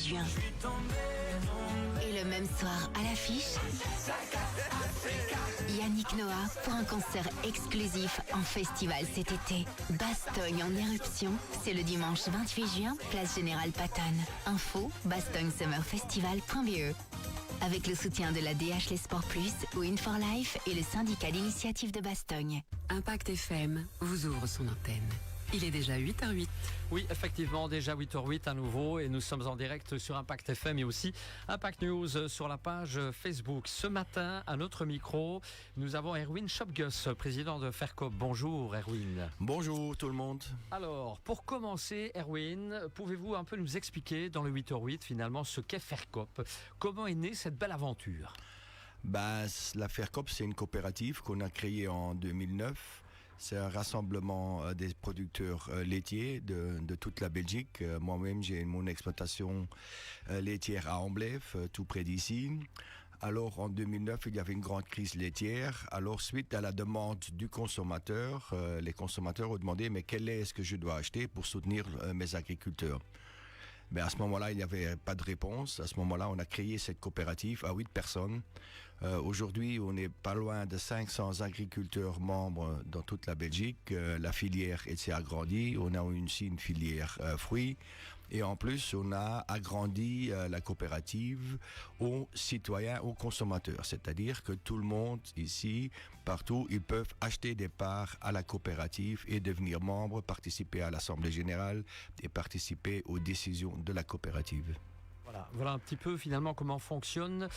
juin. Et le même soir, à l'affiche, Yannick Noah pour un concert exclusif en festival cet été. Bastogne en éruption, c'est le dimanche 28 juin, place Générale Pattonne. Info, bastognesummerfestival.be. Avec le soutien de la DH Les Sports Plus, Win for Life et le syndicat d'initiative de Bastogne. Impact FM vous ouvre son antenne. Il est déjà 8h08. Oui, effectivement, déjà 8h08 à nouveau et nous sommes en direct sur Impact FM et aussi Impact News sur la page Facebook. Ce matin, à notre micro, nous avons Erwin Schopgus, président de Faircop. Bonjour Erwin. Bonjour tout le monde. Alors, pour commencer, Erwin, pouvez-vous un peu nous expliquer dans le 8h08 finalement ce qu'est Faircop? Comment est née cette belle aventure? La Faircop, c'est une coopérative qu'on a créée en 2009. C'est un rassemblement des producteurs laitiers de toute la Belgique. Moi-même, j'ai mon exploitation laitière à Amblève, tout près d'ici. Alors, en 2009, il y avait une grande crise laitière. Alors, suite à la demande du consommateur, les consommateurs ont demandé « Mais quel lait est-ce que je dois acheter pour soutenir mes agriculteurs ?» Mais à ce moment-là, il n'y avait pas de réponse. À ce moment-là, on a créé cette coopérative à 8 personnes. Aujourd'hui, on n'est pas loin de 500 agriculteurs membres dans toute la Belgique. La filière s'est agrandie. On a aussi une filière fruits. Et en plus, on a agrandi la coopérative aux citoyens, aux consommateurs. C'est-à-dire que tout le monde ici, partout, ils peuvent acheter des parts à la coopérative et devenir membre, participer à l'Assemblée générale et participer aux décisions de la coopérative. Voilà un petit peu finalement comment fonctionne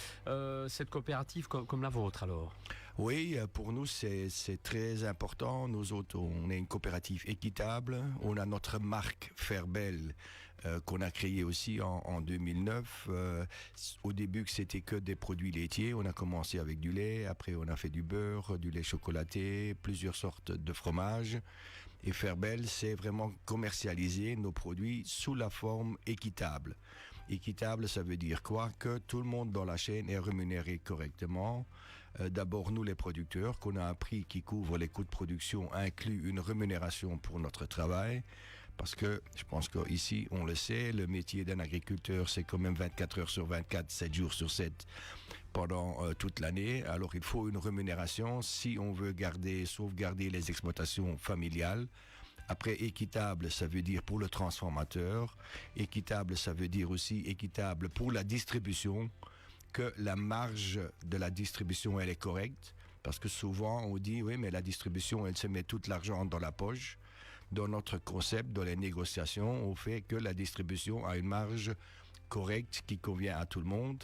cette coopérative comme la vôtre alors. Oui, pour nous c'est très important. Nous autres, on est une coopérative équitable. On a notre marque Fairbel qu'on a créée aussi en 2009. Au début, c'était que des produits laitiers. On a commencé avec du lait, après on a fait du beurre, du lait chocolaté, plusieurs sortes de fromages. Et Fairbel, c'est vraiment commercialiser nos produits sous la forme équitable. Équitable, ça veut dire quoi? Que tout le monde dans la chaîne est rémunéré correctement. D'abord, nous les producteurs, qu'on a un prix qui couvre les coûts de production, inclut une rémunération pour notre travail. Parce que je pense qu'ici, on le sait, le métier d'un agriculteur, c'est quand même 24 heures sur 24, 7 jours sur 7 pendant toute l'année. Alors, il faut une rémunération si on veut sauvegarder les exploitations familiales. Après, équitable, ça veut dire pour le transformateur. Équitable, ça veut dire aussi équitable pour la distribution, que la marge de la distribution, elle est correcte. Parce que souvent, on dit, oui, mais la distribution, elle se met tout l'argent dans la poche. Dans notre concept, dans les négociations, on fait que la distribution a une marge correcte qui convient à tout le monde.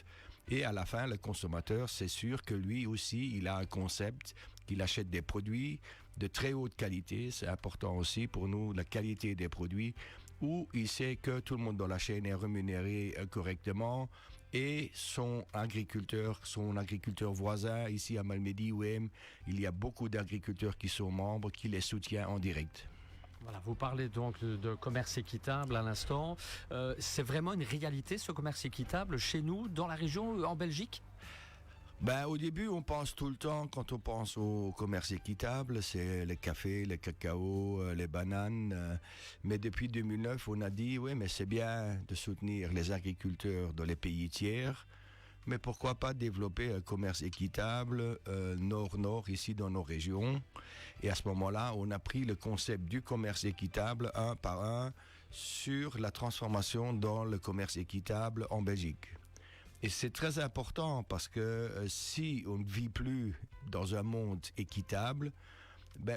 Et à la fin, le consommateur, c'est sûr que lui aussi, il a un concept, qu'il achète des produits de très haute qualité. C'est important aussi pour nous, la qualité des produits, où il sait que tout le monde dans la chaîne est rémunéré correctement et son agriculteur voisin, ici à Malmedy, OM, il y a beaucoup d'agriculteurs qui sont membres, qui les soutiennent en direct. Voilà, vous parlez donc de commerce équitable à l'instant. C'est vraiment une réalité ce commerce équitable chez nous, dans la région, en Belgique? Au début, on pense tout le temps, quand on pense au commerce équitable, c'est les cafés, les cacao, les bananes. Mais depuis 2009, on a dit, oui, mais c'est bien de soutenir les agriculteurs dans les pays tiers. Mais pourquoi pas développer un commerce équitable nord-nord ici dans nos régions. Et à ce moment-là, on a pris le concept du commerce équitable un par un sur la transformation dans le commerce équitable en Belgique. Et c'est très important parce que si on ne vit plus dans un monde équitable,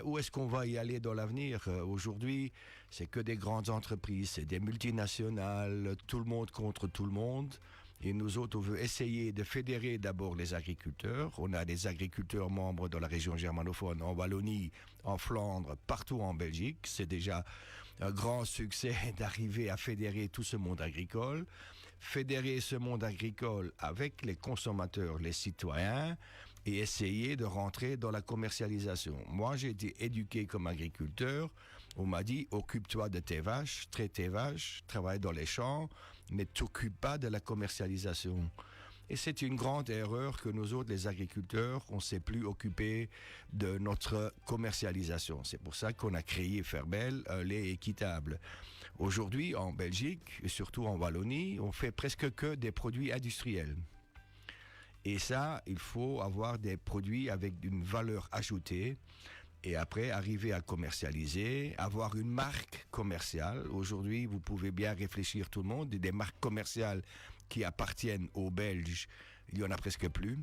où est-ce qu'on va y aller dans l'avenir? Aujourd'hui, c'est que des grandes entreprises, c'est des multinationales, tout le monde contre tout le monde. Et nous autres, on veut essayer de fédérer d'abord les agriculteurs. On a des agriculteurs membres dans la région germanophone, en Wallonie, en Flandre, partout en Belgique. C'est déjà un grand succès d'arriver à fédérer tout ce monde agricole. Fédérer ce monde agricole avec les consommateurs, les citoyens, et essayer de rentrer dans la commercialisation. Moi, j'ai été éduqué comme agriculteur. On m'a dit, occupe-toi de tes vaches, traite tes vaches, travaille dans les champs, mais t'occupe pas de la commercialisation. Et c'est une grande erreur que nous autres, les agriculteurs, on ne s'est plus occupé de notre commercialisation. C'est pour ça qu'on a créé Fairbel, un lait équitable. Aujourd'hui, en Belgique, et surtout en Wallonie, on fait presque que des produits industriels. Et ça, il faut avoir des produits avec une valeur ajoutée et après arriver à commercialiser, avoir une marque commerciale. Aujourd'hui, vous pouvez bien réfléchir tout le monde, des marques commerciales qui appartiennent aux Belges, il n'y en a presque plus.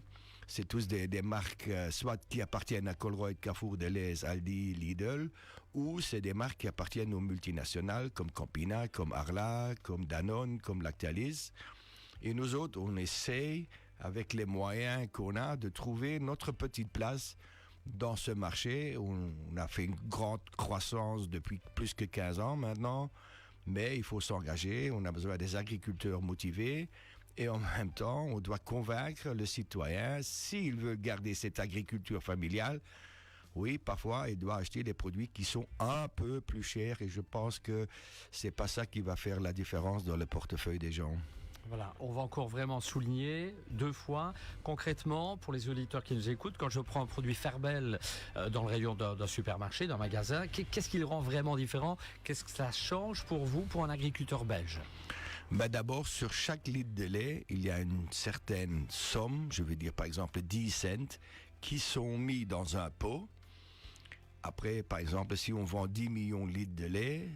C'est tous des marques soit qui appartiennent à Colruyt, Carrefour, Delhaize, Aldi, Lidl, ou c'est des marques qui appartiennent aux multinationales comme Campina, comme Arla, comme Danone, comme Lactalis. Et nous autres, on essaye, avec les moyens qu'on a, de trouver notre petite place dans ce marché. On a fait une grande croissance depuis plus que 15 ans maintenant, mais il faut s'engager, on a besoin des agriculteurs motivés. Et en même temps, on doit convaincre le citoyen, s'il veut garder cette agriculture familiale, oui, parfois, il doit acheter des produits qui sont un peu plus chers. Et je pense que c'est pas ça qui va faire la différence dans le portefeuille des gens. Voilà, on va encore vraiment souligner 2 fois, concrètement, pour les auditeurs qui nous écoutent, quand je prends un produit Ferbel dans le rayon d'un supermarché, d'un magasin, qu'est-ce qui le rend vraiment différent? Qu'est-ce que ça change pour vous, pour un agriculteur belge? D'abord, sur chaque litre de lait, il y a une certaine somme, je vais dire par exemple 10 cents, qui sont mis dans un pot. Après, par exemple, si on vend 10 millions de litres de lait,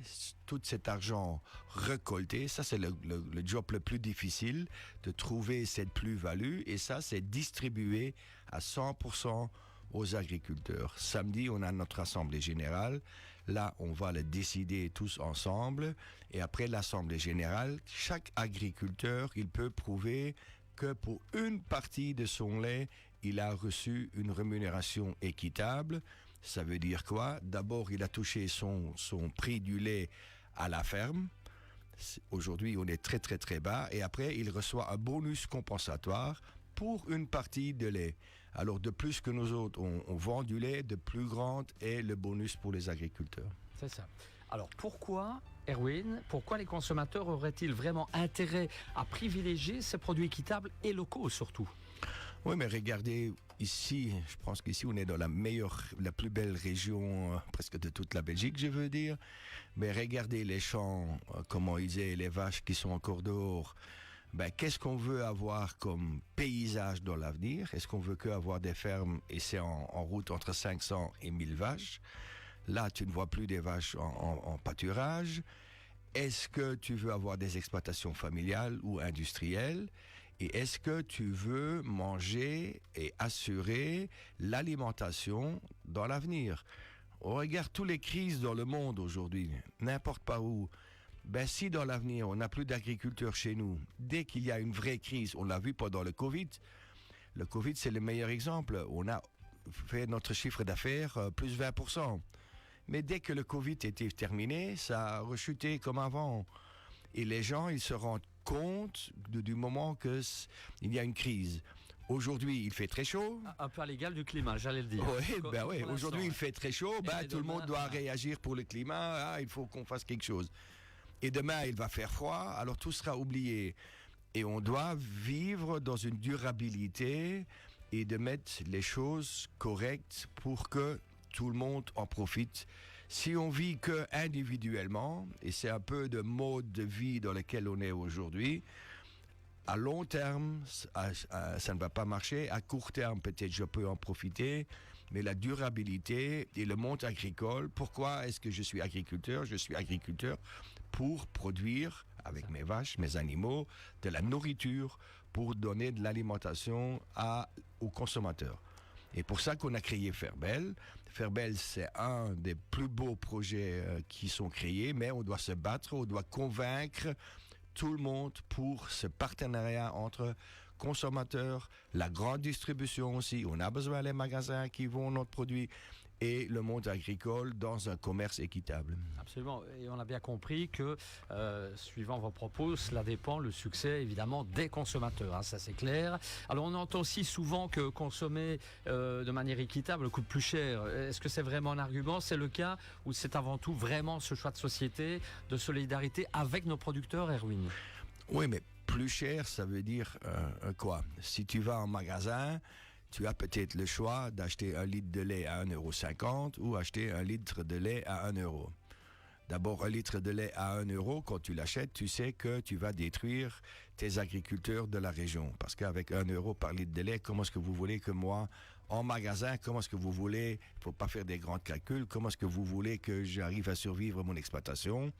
tout cet argent récolté, ça c'est le job le plus difficile, de trouver cette plus-value, et ça c'est distribué à 100% aux agriculteurs. Samedi, on a notre assemblée générale. Là, on va le décider tous ensemble. Et après l'assemblée générale, chaque agriculteur, il peut prouver que pour une partie de son lait, il a reçu une rémunération équitable. Ça veut dire quoi? D'abord, il a touché son prix du lait à la ferme. Aujourd'hui, on est très très très bas. Et après, il reçoit un bonus compensatoire pour une partie de lait. Alors, de plus que nous autres, on vend du lait, de plus grand est le bonus pour les agriculteurs. C'est ça. Alors, pourquoi, Erwin, pourquoi les consommateurs auraient-ils vraiment intérêt à privilégier ces produits équitables et locaux surtout? Oui, mais regardez, ici, je pense qu'ici, on est dans la plus belle région presque de toute la Belgique, je veux dire. Mais regardez les champs, comment ils aient les vaches qui sont encore dehors. Qu'est-ce qu'on veut avoir comme paysage dans l'avenir? Est-ce qu'on veut qu'avoir des fermes et c'est en route entre 500 et 1000 vaches? Là, tu ne vois plus des vaches en pâturage. Est-ce que tu veux avoir des exploitations familiales ou industrielles? Et est-ce que tu veux manger et assurer l'alimentation dans l'avenir? On regarde toutes les crises dans le monde aujourd'hui, n'importe pas où. Si dans l'avenir, on n'a plus d'agriculteurs chez nous, dès qu'il y a une vraie crise, on l'a vu pendant le Covid, c'est le meilleur exemple. On a fait notre chiffre d'affaires plus 20%. Mais dès que le Covid était terminé, ça a rechuté comme avant. Et les gens, ils se rendent compte du moment qu'il y a une crise. Aujourd'hui, il fait très chaud. Un peu à l'égal du climat, j'allais le dire. Oui, aujourd'hui, il fait très chaud. Tout le monde doit réagir pour le climat. Il faut qu'on fasse quelque chose. Et demain, il va faire froid, alors tout sera oublié. Et on doit vivre dans une durabilité et de mettre les choses correctes pour que tout le monde en profite. Si on vit que individuellement, et c'est un peu de mode de vie dans lequel on est aujourd'hui, à long terme, ça ne va pas marcher. À court terme, peut-être je peux en profiter. Mais la durabilité et le monde agricole, pourquoi est-ce que je suis agriculteur? Je suis agriculteur pour produire, avec mes vaches, mes animaux, de la nourriture, pour donner de l'alimentation aux consommateurs. Et pour ça qu'on a créé Ferbel. Ferbel, c'est un des plus beaux projets qui sont créés, mais on doit se battre, on doit convaincre tout le monde pour ce partenariat entre consommateurs, la grande distribution aussi. On a besoin des magasins qui vendent notre produit et le monde agricole dans un commerce équitable. Absolument. Et on a bien compris que, suivant vos propos, cela dépend, le succès, évidemment, des consommateurs. Hein, ça, c'est clair. Alors, on entend aussi souvent que consommer de manière équitable coûte plus cher. Est-ce que c'est vraiment un argument? C'est le cas ou c'est avant tout vraiment ce choix de société, de solidarité avec nos producteurs, Erwin? Oui, mais plus cher, ça veut dire quoi? Si tu vas en magasin, tu as peut-être le choix d'acheter un litre de lait à 1,50 € ou acheter un litre de lait à 1 €. D'abord, un litre de lait à 1 euro, quand tu l'achètes, tu sais que tu vas détruire tes agriculteurs de la région. Parce qu'avec 1 euro par litre de lait, comment est-ce que vous voulez que moi, en magasin, comment est-ce que vous voulez, il ne faut pas faire des grands calculs, comment est-ce que vous voulez que j'arrive à survivre mon exploitation?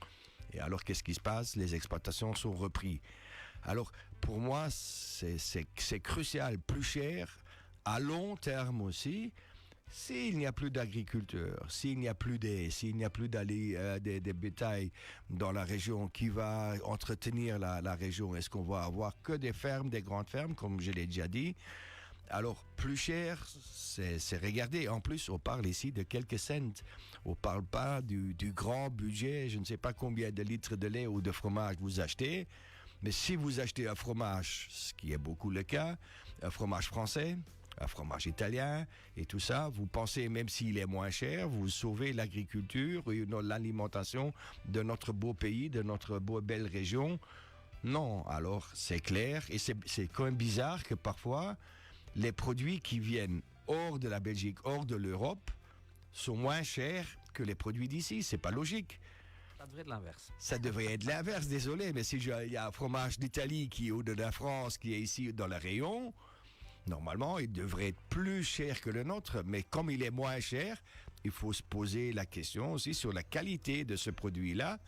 Et alors, qu'est-ce qui se passe? Les exploitations sont reprises. Alors, pour moi, c'est crucial, plus cher, à long terme aussi. S'il n'y a plus d'agriculteurs, s'il n'y a plus s'il n'y a plus des bétails dans la région qui va entretenir la région, est-ce qu'on va avoir que des fermes, des grandes fermes, comme je l'ai déjà dit? Alors, plus cher, c'est regarder. En plus, on parle ici de quelques cents. On ne parle pas du grand budget. Je ne sais pas combien de litres de lait ou de fromage vous achetez. Mais si vous achetez un fromage, ce qui est beaucoup le cas, un fromage français, un fromage italien et tout ça, vous pensez, même s'il est moins cher, vous sauvez l'agriculture et l'alimentation de notre beau pays, de notre belle région. Non, alors c'est clair. Et c'est quand même bizarre que parfois, les produits qui viennent hors de la Belgique, hors de l'Europe, sont moins chers que les produits d'ici. C'est pas logique. Ça devrait être l'inverse. Ça devrait être l'inverse, désolé, mais si il y a un fromage d'Italie qui est au-delà de la France, qui est ici dans le rayon, normalement, il devrait être plus cher que le nôtre. Mais comme il est moins cher, il faut se poser la question aussi sur la qualité de ce produit-là.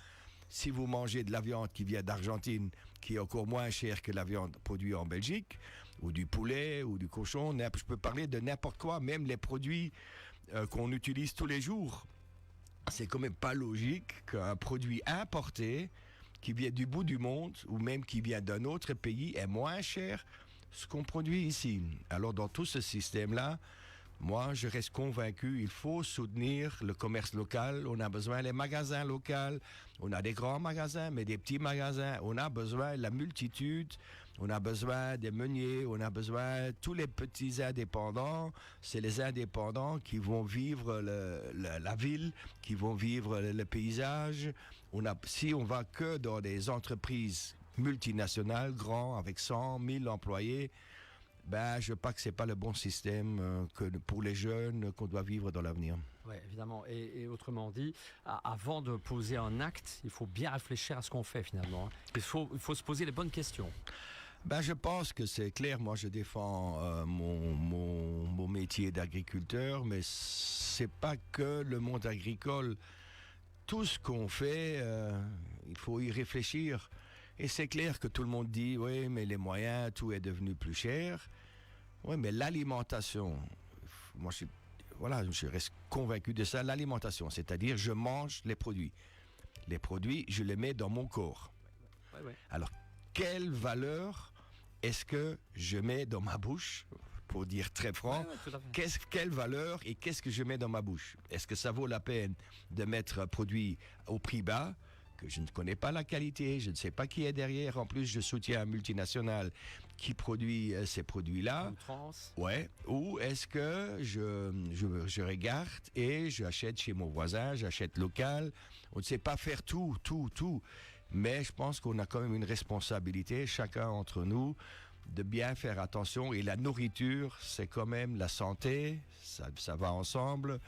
Si vous mangez de la viande qui vient d'Argentine, qui est encore moins chère que la viande produite en Belgique, ou du poulet, ou du cochon, je peux parler de n'importe quoi, même les produits qu'on utilise tous les jours. C'est quand même pas logique qu'un produit importé qui vient du bout du monde ou même qui vient d'un autre pays est moins cher que ce qu'on produit ici. Alors dans tout ce système-là, moi je reste convaincu, il faut soutenir le commerce local. On a besoin des magasins locaux, on a des grands magasins, mais des petits magasins. On a besoin de la multitude. On a besoin des meuniers, on a besoin de tous les petits indépendants. C'est les indépendants qui vont vivre la ville, qui vont vivre le paysage. Si on va que dans des entreprises multinationales, grands, avec 100 000 employés, je ne pense que ce n'est pas le bon système pour les jeunes qu'on doit vivre dans l'avenir. Oui, évidemment. Et autrement dit, avant de poser un acte, il faut bien réfléchir à ce qu'on fait finalement. Il faut se poser les bonnes questions. Je pense que c'est clair. Moi, je défends mon métier d'agriculteur, mais c'est pas que le monde agricole. Tout ce qu'on fait, il faut y réfléchir. Et c'est clair que tout le monde dit, oui, mais les moyens, tout est devenu plus cher. Oui, mais l'alimentation, moi, je reste convaincu de ça. L'alimentation, c'est-à-dire, je mange les produits. Les produits, je les mets dans mon corps. Ouais. Alors, quelle valeur est-ce que je mets dans ma bouche, pour dire très franc, quelle valeur et qu'est-ce que je mets dans ma bouche? Est-ce que ça vaut la peine de mettre un produit au prix bas, que je ne connais pas la qualité, je ne sais pas qui est derrière, en plus je soutiens un multinational qui produit ces produits-là. Ouais. Ou est-ce que je regarde et j'achète chez mon voisin, j'achète local? On ne sait pas faire tout. Mais je pense qu'on a quand même une responsabilité, chacun entre nous, de bien faire attention. Et la nourriture, c'est quand même la santé, ça va ensemble,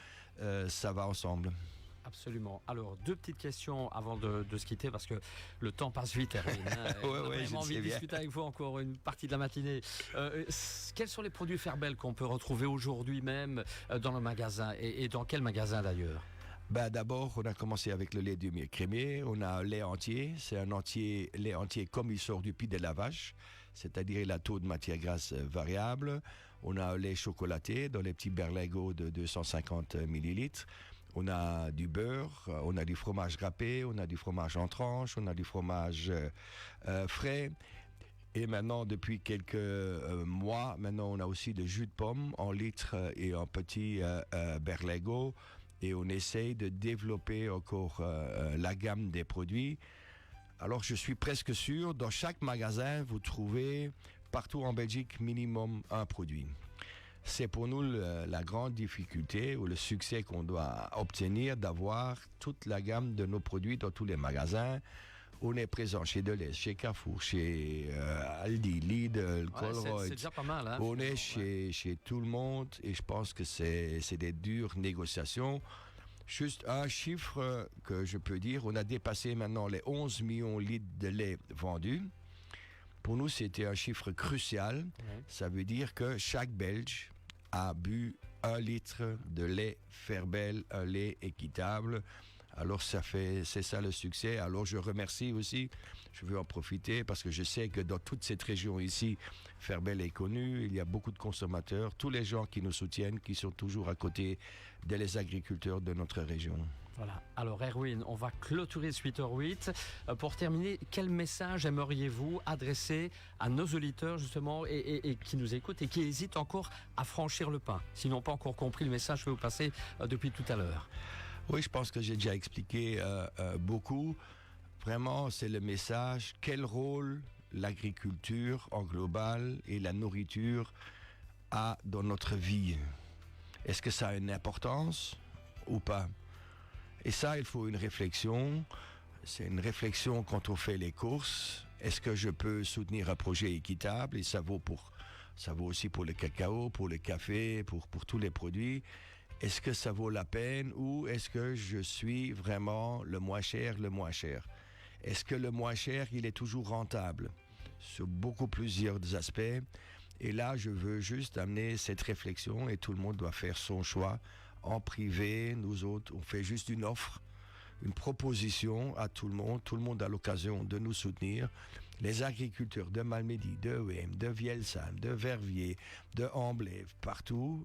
Absolument. Alors, deux petites questions avant de se quitter, parce que le temps passe vite, Erwin. On a vraiment envie de discuter avec vous encore une partie de la matinée. Quels sont les produits Fairbell qu'on peut retrouver aujourd'hui même dans le magasin, et dans quel magasin d'ailleurs? D'abord, on a commencé avec le lait demi-écrémé. On a un lait entier. C'est un lait entier comme il sort du pied de la vache, c'est-à-dire la taux de matière grasse variable. On a un lait chocolaté dans les petits berlingots de 250 millilitres. On a du beurre, on a du fromage râpé, on a du fromage en tranches, on a du fromage frais. Et maintenant, depuis quelques mois, on a aussi de jus de pomme en litre et en petit berlingot. Et on essaye de développer encore la gamme des produits. Alors, je suis presque sûr, dans chaque magasin, vous trouvez partout en Belgique minimum un produit. C'est pour nous la grande difficulté ou le succès qu'on doit obtenir d'avoir toute la gamme de nos produits dans tous les magasins. On est présent chez Deleuze, chez Carrefour, chez Aldi, Lidl, Colruyt. C'est déjà pas mal. Hein, on est chez tout le monde et je pense que c'est des dures négociations. Juste un chiffre que je peux dire, on a dépassé maintenant les 11 millions de litres de lait vendus. Pour nous, c'était un chiffre crucial. Ouais. Ça veut dire que chaque Belge a bu 1 litre de lait Fairbel, un lait équitable. Alors c'est ça le succès. Alors je remercie aussi, je veux en profiter parce que je sais que dans toute cette région ici, Fairbel est connu, il y a beaucoup de consommateurs, tous les gens qui nous soutiennent, qui sont toujours à côté des agriculteurs de notre région. Voilà. Alors Erwin, on va clôturer ce 8h08. Pour terminer, quel message aimeriez-vous adresser à nos auditeurs justement et qui nous écoutent et qui hésitent encore à franchir le pas, s'ils n'ont pas encore compris le message que je vais vous passer depuis tout à l'heure? Oui, je pense que j'ai déjà expliqué beaucoup. Vraiment, c'est le message. Quel rôle l'agriculture en global et la nourriture a dans notre vie? Est-ce que ça a une importance ou pas? Et ça, il faut une réflexion. C'est une réflexion quand on fait les courses. Est-ce que je peux soutenir un projet équitable? Et ça vaut aussi pour le cacao, pour le café, pour tous les produits. Est-ce que ça vaut la peine ou est-ce que je suis vraiment le moins cher? Est-ce que le moins cher, il est toujours rentable? Sur plusieurs aspects. Et là, je veux juste amener cette réflexion et tout le monde doit faire son choix. En privé, nous autres, on fait juste une offre, une proposition à tout le monde. Tout le monde a l'occasion de nous soutenir. Les agriculteurs de Malmedy, de Wem, de Vielsam, de Verviers, de Amblève, partout,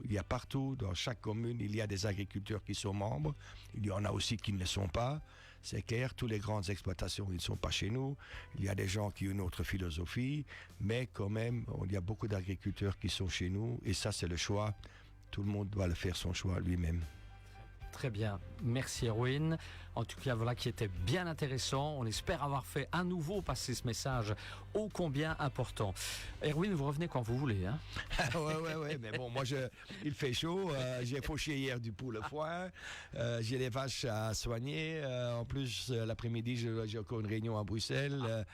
dans chaque commune, il y a des agriculteurs qui sont membres. Il y en a aussi qui ne le sont pas. C'est clair, toutes les grandes exploitations, ils ne sont pas chez nous. Il y a des gens qui ont une autre philosophie, mais quand même, il y a beaucoup d'agriculteurs qui sont chez nous. Et ça, c'est le choix. Tout le monde doit le faire son choix lui-même. Très bien, merci Erwin. En tout cas, voilà qui était bien intéressant. On espère avoir fait à nouveau passer ce message ô combien important. Erwin, vous revenez quand vous voulez. Hein? ouais, mais bon, il fait chaud. J'ai fauché hier du poule au foin. J'ai les vaches à soigner. En plus, l'après-midi, j'ai encore une réunion à Bruxelles.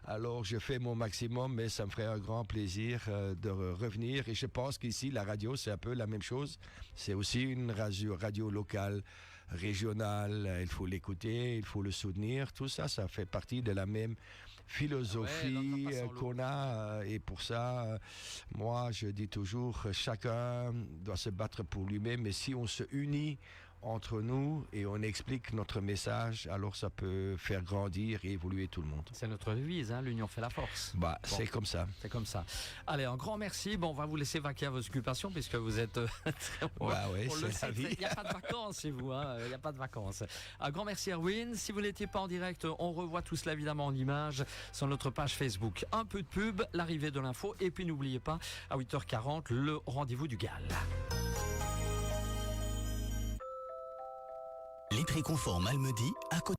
Alors, je fais mon maximum, mais ça me ferait un grand plaisir de revenir. Et je pense qu'ici, la radio, c'est un peu la même chose. C'est aussi une radio locale, régionale. Il faut l'écouter, il faut le soutenir. Tout ça, ça fait partie de la même philosophie qu'on a. Et pour ça, moi, je dis toujours, chacun doit se battre pour lui-même. Mais si on se unit entre nous et on explique notre message, alors ça peut faire grandir et évoluer tout le monde. C'est notre devise, hein, l'union fait la force. C'est comme ça. C'est comme ça. Allez, un grand merci. Bon, on va vous laisser vaquer à vos occupations puisque vous êtes... c'est la vie. Il n'y a pas de vacances chez vous, hein. Il n'y a pas de vacances. Un grand merci Erwin. Si vous n'étiez pas en direct, on revoit tout cela évidemment en images sur notre page Facebook. Un peu de pub, l'arrivée de l'info et puis n'oubliez pas, à 8h40, le rendez-vous du GAL. Les Tréconfort Malmedy à côté.